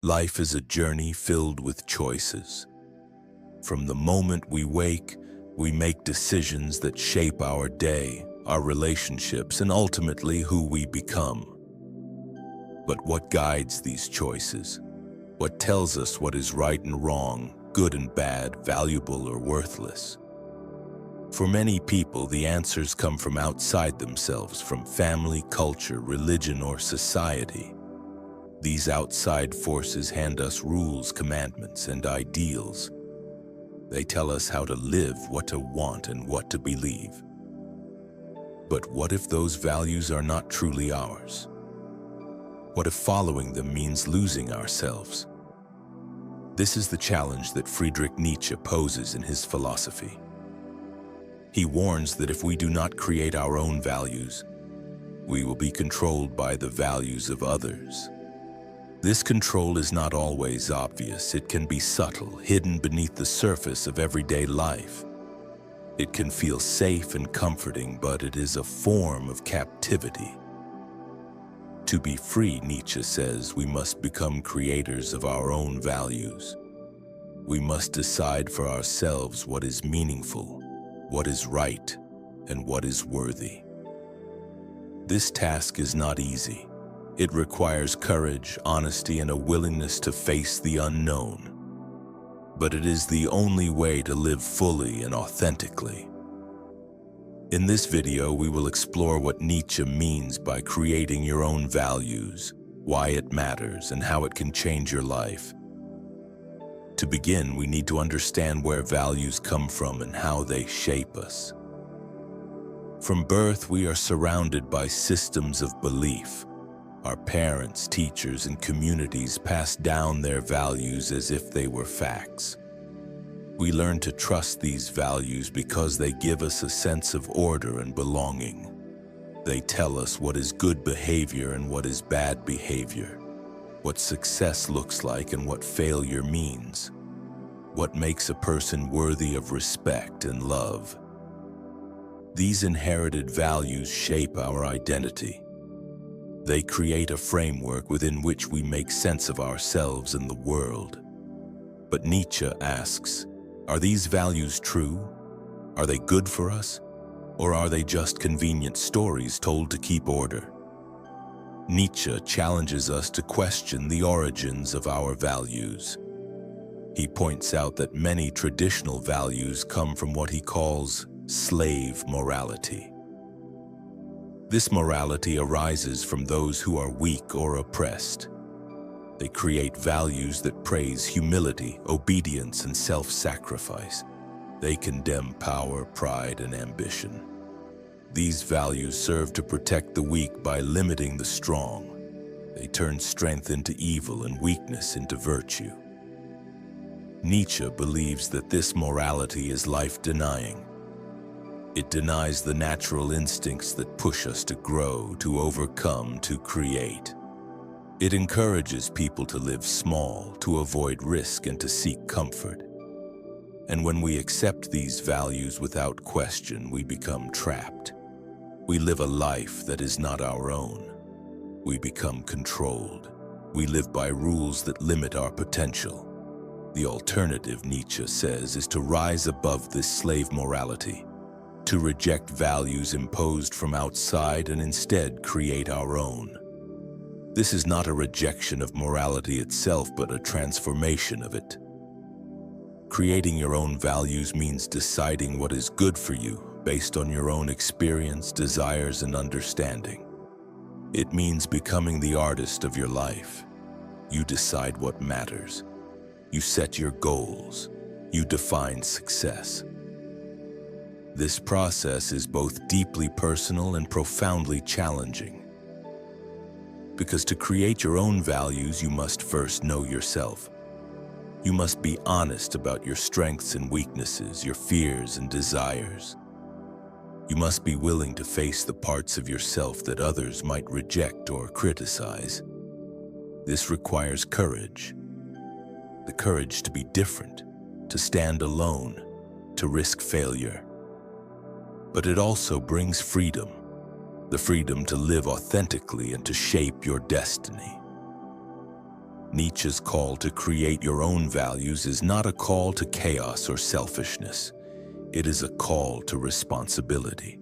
Life is a journey filled with choices. From the moment we wake, we make decisions that shape our day, our relationships, and ultimately who we become. But what guides these choices? What tells us what is right and wrong, good and bad, valuable or worthless? For many people, the answers come from outside themselves, from family, culture, religion, or society. These outside forces hand us rules, commandments, and ideals. They tell us how to live, what to want, and what to believe. But what if those values are not truly ours? What if following them means losing ourselves? This is the challenge that Friedrich Nietzsche poses in his philosophy. He warns that if we do not create our own values, we will be controlled by the values of others. This control is not always obvious. It can be subtle, hidden beneath the surface of everyday life. It can feel safe and comforting, but it is a form of captivity. To be free, Nietzsche says, we must become creators of our own values. We must decide for ourselves what is meaningful, what is right, and what is worthy. This task is not easy. It requires courage, honesty, and a willingness to face the unknown. But it is the only way to live fully and authentically. In this video, we will explore what Nietzsche means by creating your own values, why it matters, and how it can change your life. To begin, we need to understand where values come from and how they shape us. From birth, we are surrounded by systems of belief. Our parents, teachers, and communities pass down their values as if they were facts. We learn to trust these values because they give us a sense of order and belonging. They tell us what is good behavior and what is bad behavior, what success looks like and what failure means, what makes a person worthy of respect and love. These inherited values shape our identity. They create a framework within which we make sense of ourselves and the world. But Nietzsche asks, are these values true? Are they good for us? Or are they just convenient stories told to keep order? Nietzsche challenges us to question the origins of our values. He points out that many traditional values come from what he calls slave morality. This morality arises from those who are weak or oppressed. They create values that praise humility, obedience, and self-sacrifice. They condemn power, pride, and ambition. These values serve to protect the weak by limiting the strong. They turn strength into evil and weakness into virtue. Nietzsche believes that this morality is life-denying. It denies the natural instincts that push us to grow, to overcome, to create. It encourages people to live small, to avoid risk, and to seek comfort. And when we accept these values without question, we become trapped. We live a life that is not our own. We become controlled. We live by rules that limit our potential. The alternative, Nietzsche says, is to rise above this slave morality, to reject values imposed from outside and instead create our own. This is not a rejection of morality itself, but a transformation of it. Creating your own values means deciding what is good for you based on your own experience, desires, and understanding. It means becoming the artist of your life. You decide what matters. You set your goals. You define success. This process is both deeply personal and profoundly challenging. Because to create your own values, you must first know yourself. You must be honest about your strengths and weaknesses, your fears and desires. You must be willing to face the parts of yourself that others might reject or criticize. This requires courage. The courage to be different, to stand alone, to risk failure. But it also brings freedom. The freedom to live authentically and to shape your destiny. Nietzsche's call to create your own values is not a call to chaos or selfishness. It is a call to responsibility.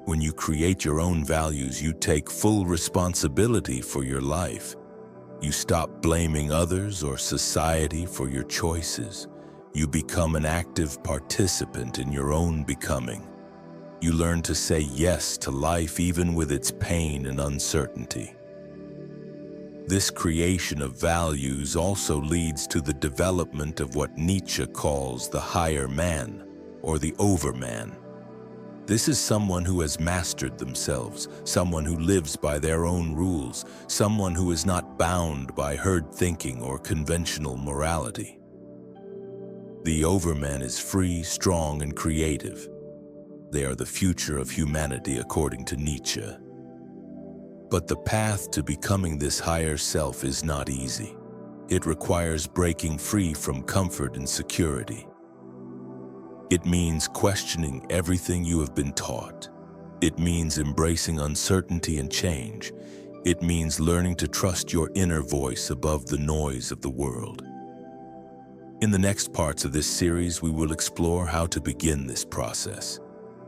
When you create your own values, you take full responsibility for your life. You stop blaming others or society for your choices. You become an active participant in your own becoming. You learn to say yes to life even with its pain and uncertainty. This creation of values also leads to the development of what Nietzsche calls the higher man, or the Overman. This is someone who has mastered themselves, someone who lives by their own rules, someone who is not bound by herd thinking or conventional morality. The Overman is free, strong, and creative. They are the future of humanity according to Nietzsche. But the path to becoming this higher self is not easy. It requires breaking free from comfort and security. It means questioning everything you have been taught. It means embracing uncertainty and change. It means learning to trust your inner voice above the noise of the world. In the next parts of this series, we will explore how to begin this process,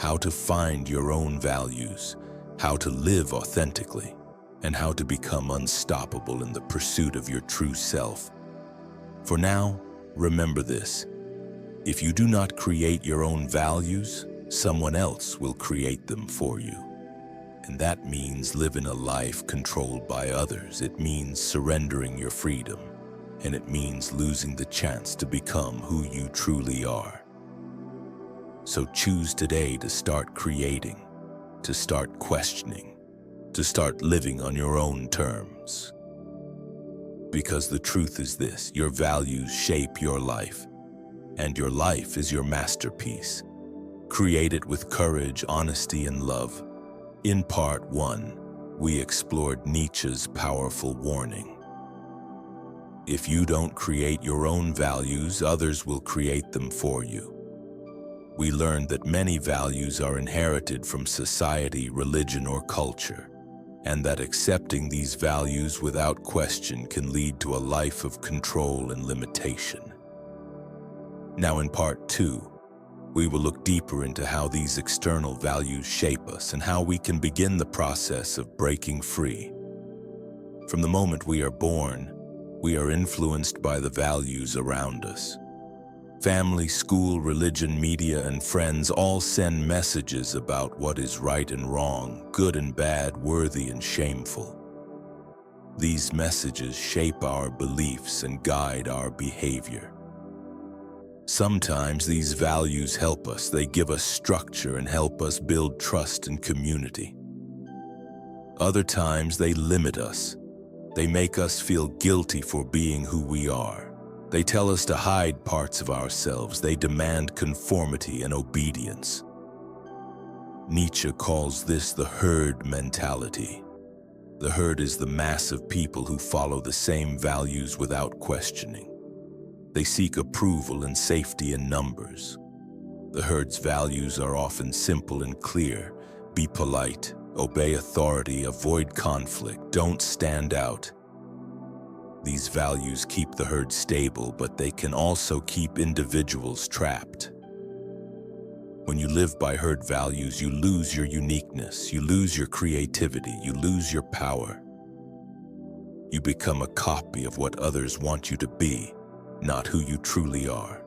how to find your own values, how to live authentically, and how to become unstoppable in the pursuit of your true self. For now, remember this: if you do not create your own values, someone else will create them for you. And that means living a life controlled by others. It means surrendering your freedom, and it means losing the chance to become who you truly are. So choose today to start creating, to start questioning, to start living on your own terms. Because the truth is this: your values shape your life, and your life is your masterpiece. Create it with courage, honesty, and love. In part 1, we explored Nietzsche's powerful warning. If you don't create your own values, others will create them for you. We learned that many values are inherited from society, religion, or culture, and that accepting these values without question can lead to a life of control and limitation. Now in part 2, we will look deeper into how these external values shape us and how we can begin the process of breaking free. From the moment we are born, we are influenced by the values around us. Family, school, religion, media, and friends all send messages about what is right and wrong, good and bad, worthy and shameful. These messages shape our beliefs and guide our behavior. Sometimes these values help us. They give us structure and help us build trust and community. Other times they limit us. They make us feel guilty for being who we are. They tell us to hide parts of ourselves. They demand conformity and obedience. Nietzsche calls this the herd mentality. The herd is the mass of people who follow the same values without questioning. They seek approval and safety in numbers. The herd's values are often simple and clear. Be polite, obey authority, avoid conflict, don't stand out. These values keep the herd stable, but they can also keep individuals trapped. When you live by herd values, you lose your uniqueness, you lose your creativity, you lose your power. You become a copy of what others want you to be, not who you truly are.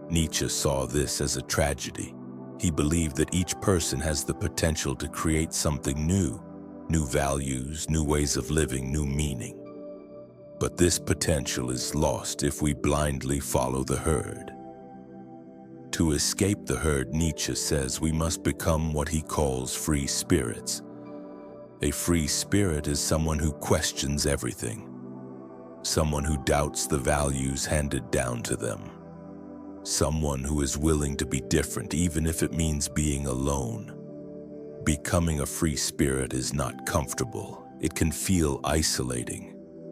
Nietzsche saw this as a tragedy. He believed that each person has the potential to create something new values, new ways of living, new meaning. But this potential is lost if we blindly follow the herd. To escape the herd, Nietzsche says we must become what he calls free spirits. A free spirit is someone who questions everything, someone who doubts the values handed down to them, someone who is willing to be different even if it means being alone. Becoming a free spirit is not comfortable. It can feel isolating.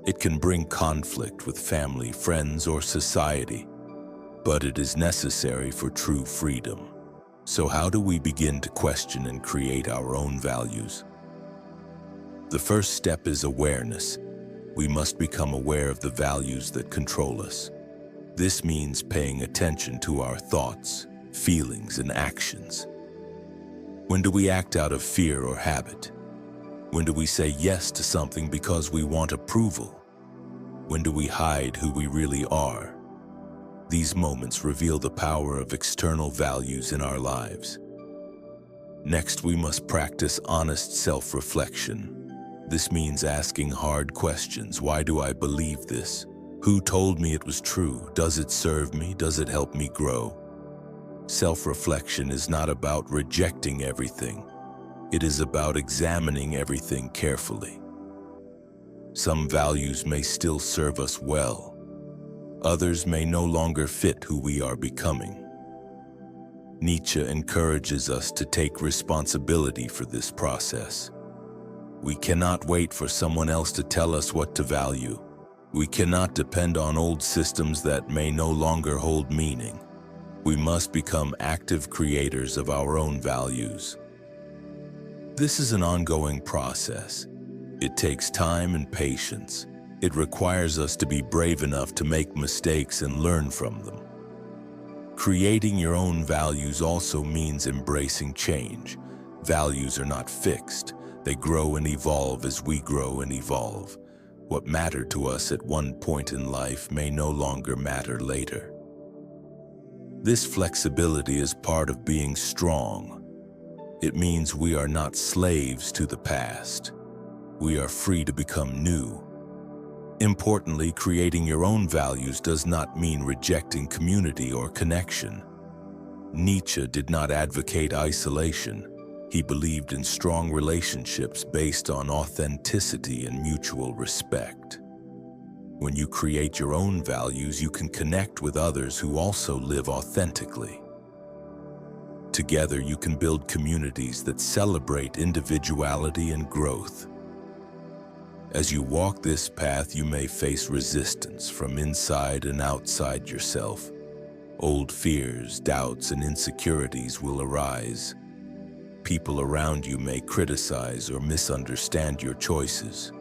It can bring conflict with family, friends, or society. But it is necessary for true freedom. So how do we begin to question and create our own values? The first step is awareness. We must become aware of the values that control us. This means paying attention to our thoughts, feelings, and actions. When do we act out of fear or habit? When do we say yes to something because we want approval? When do we hide who we really are? These moments reveal the power of external values in our lives. Next, we must practice honest self-reflection. This means asking hard questions. Why do I believe this? Who told me it was true? Does it serve me? Does it help me grow? Self-reflection is not about rejecting everything. It is about examining everything carefully. Some values may still serve us well. Others may no longer fit who we are becoming. Nietzsche encourages us to take responsibility for this process. We cannot wait for someone else to tell us what to value. We cannot depend on old systems that may no longer hold meaning. We must become active creators of our own values. This is an ongoing process. It takes time and patience. It requires us to be brave enough to make mistakes and learn from them. Creating your own values also means embracing change. Values are not fixed. They grow and evolve as we grow and evolve. What mattered to us at one point in life may no longer matter later. This flexibility is part of being strong. It means we are not slaves to the past. We are free to become new. Importantly, creating your own values does not mean rejecting community or connection. Nietzsche did not advocate isolation. He believed in strong relationships based on authenticity and mutual respect. When you create your own values, you can connect with others who also live authentically. Together, you can build communities that celebrate individuality and growth. As you walk this path, you may face resistance from inside and outside yourself. Old fears, doubts, and insecurities will arise. People around you may criticize or misunderstand your choices.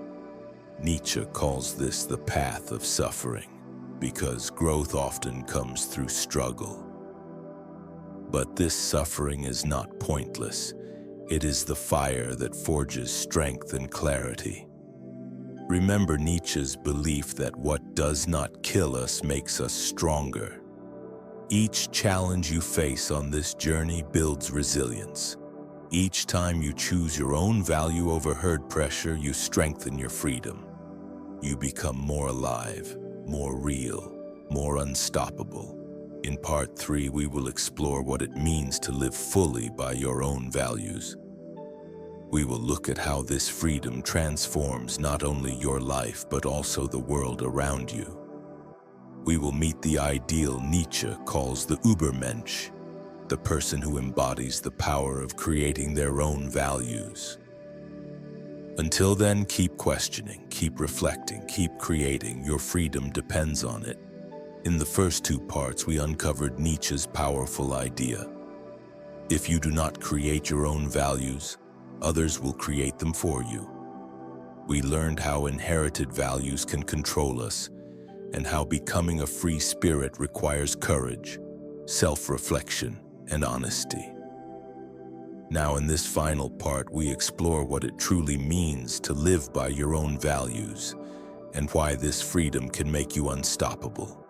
Nietzsche calls this the path of suffering, because growth often comes through struggle. But this suffering is not pointless. It is the fire that forges strength and clarity. Remember Nietzsche's belief that what does not kill us makes us stronger. Each challenge you face on this journey builds resilience. Each time you choose your own value over herd pressure, you strengthen your freedom. You become more alive, more real, more unstoppable. In Part 3, we will explore what it means to live fully by your own values. We will look at how this freedom transforms not only your life but also the world around you. We will meet the ideal Nietzsche calls the Übermensch, the person who embodies the power of creating their own values. Until then, keep questioning, keep reflecting, keep creating. Your freedom depends on it. In the first 2 parts, we uncovered Nietzsche's powerful idea. If you do not create your own values, others will create them for you. We learned how inherited values can control us and how becoming a free spirit requires courage, self-reflection, and honesty. Now, in this final part, we explore what it truly means to live by your own values and why this freedom can make you unstoppable.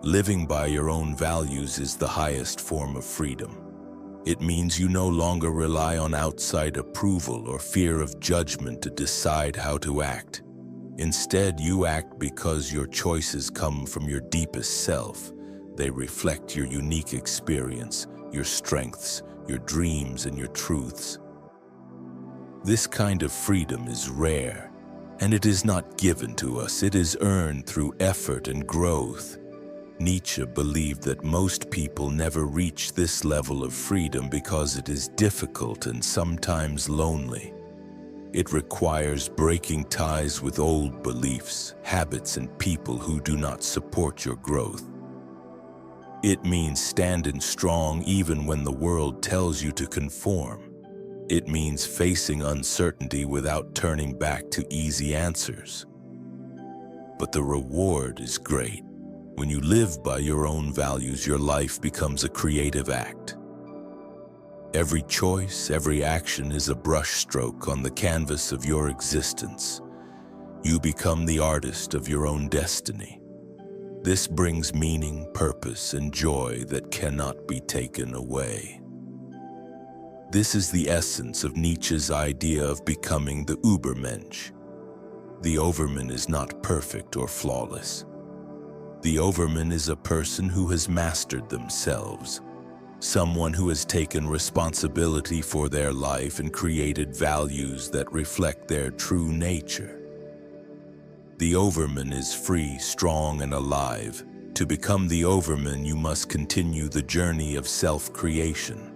Living by your own values is the highest form of freedom. It means you no longer rely on outside approval or fear of judgment to decide how to act. Instead, you act because your choices come from your deepest self. They reflect your unique experience, your strengths, your dreams, and your truths. This kind of freedom is rare, and it is not given to us. It is earned through effort and growth. Nietzsche believed that most people never reach this level of freedom because it is difficult and sometimes lonely. It requires breaking ties with old beliefs, habits, and people who do not support your growth. It means standing strong even when the world tells you to conform. It means facing uncertainty without turning back to easy answers. but the reward is great. When you live by your own values, your life becomes a creative act. Every choice, every action is a brushstroke on the canvas of your existence. You become the artist of your own destiny. This brings meaning, purpose, and joy that cannot be taken away. This is the essence of Nietzsche's idea of becoming the Übermensch. The Overman is not perfect or flawless. The Overman is a person who has mastered themselves, someone who has taken responsibility for their life and created values that reflect their true nature. The Overman is free, strong, and alive. To become the Overman, you must continue the journey of self-creation.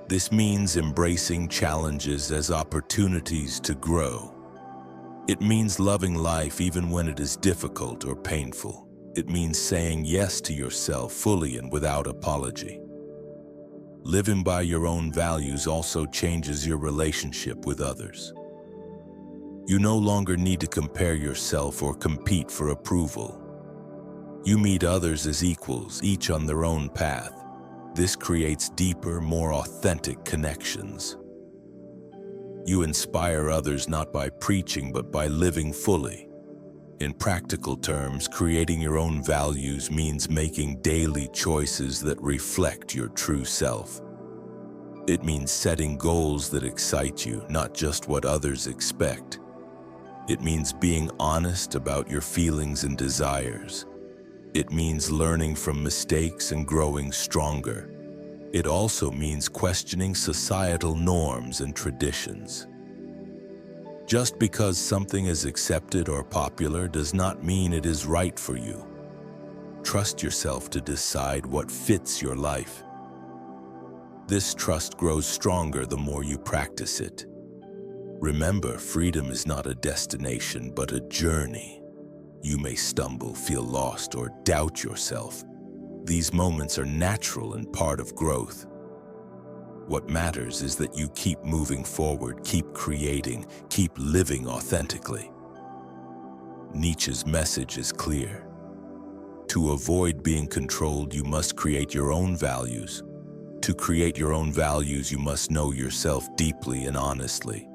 This means embracing challenges as opportunities to grow. It means loving life even when it is difficult or painful. It means saying yes to yourself fully and without apology. Living by your own values also changes your relationship with others. You no longer need to compare yourself or compete for approval. You meet others as equals, each on their own path. This creates deeper, more authentic connections. You inspire others not by preaching, but by living fully. In practical terms, creating your own values means making daily choices that reflect your true self. It means setting goals that excite you, not just what others expect. It means being honest about your feelings and desires. It means learning from mistakes and growing stronger. It also means questioning societal norms and traditions. Just because something is accepted or popular does not mean it is right for you. Trust yourself to decide what fits your life. This trust grows stronger the more you practice it. Remember, freedom is not a destination, but a journey. You may stumble, feel lost, or doubt yourself. These moments are natural and part of growth. What matters is that you keep moving forward, keep creating, keep living authentically. Nietzsche's message is clear. To avoid being controlled, you must create your own values. To create your own values, you must know yourself deeply and honestly.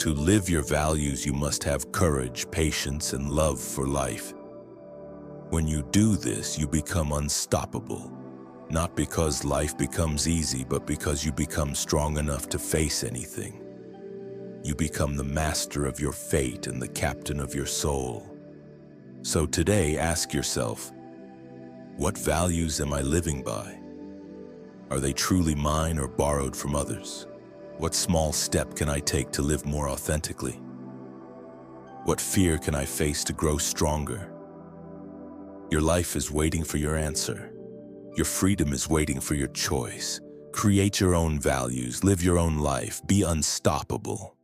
To live your values, you must have courage, patience, and love for life. When you do this, you become unstoppable. Not because life becomes easy, but because you become strong enough to face anything. You become the master of your fate and the captain of your soul. So today, ask yourself, what values am I living by? Are they truly mine or borrowed from others? What small step can I take to live more authentically? What fear can I face to grow stronger? Your life is waiting for your answer. Your freedom is waiting for your choice. Create your own values, live your own life, be unstoppable.